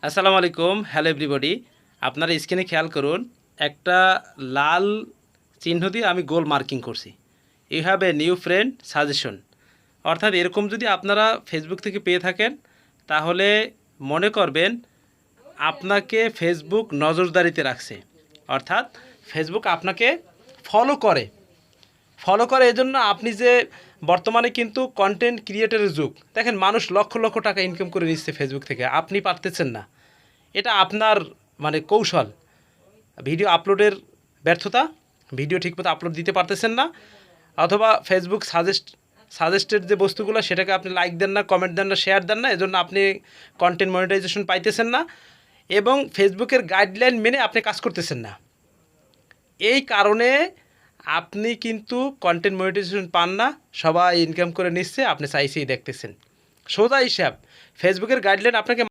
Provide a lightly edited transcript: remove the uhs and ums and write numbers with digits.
আসসালামু আলাইকুম, hello everybody. আপনারা স্ক্রিনে খেয়াল করুন, একটা লাল চিহ্ন দিয়ে আমি গোল মার্কিং করছি। You have a new friend suggestion. অর্থাৎ এরকম যদি আপনারা ফেসবুক থেকে পেয়ে থাকেন, তাহলে মনে করবেন আপনাকে ফেসবুক নজরদারিতে রাখছে। অর্থাৎ ফেসবুক আপনাকে ফলো করে এজন্য আপনি যে বর্তমানে কিন্তু কন্টেন্ট ক্রিয়েটরের যুগ। দেখেন, মানুষ লক্ষ লক্ষ টাকা ইনকাম করে নিচ্ছে ফেসবুক থেকে, আপনি পারতেছেন না। এটা আপনার কৌশল, ভিডিও আপলোডের ব্যর্থতা, ভিডিও ঠিকমতো আপলোড দিতে পারতেছেন না, অথবা ফেসবুক সাজেস্টেড যে বস্তুগুলো সেটাকে আপনি লাইক দেন না, কমেন্ট দেন না, শেয়ার দেন না, এজন্য আপনি কন্টেন্ট মনিটাইজেশন পাইতেছেন না এবং ফেসবুকের গাইডলাইন মেনে আপনি কাজ করতেছেন না। এই কারণে আপনি কিন্তু কন্টেন্ট মনিটাইজেশন পান না, সবাই ইনকাম করে নিচ্ছে, আপনি চাইছেই দেখতেছেন। সোজা হিসাব, ফেসবুকের গাইডলাইন আপনাকে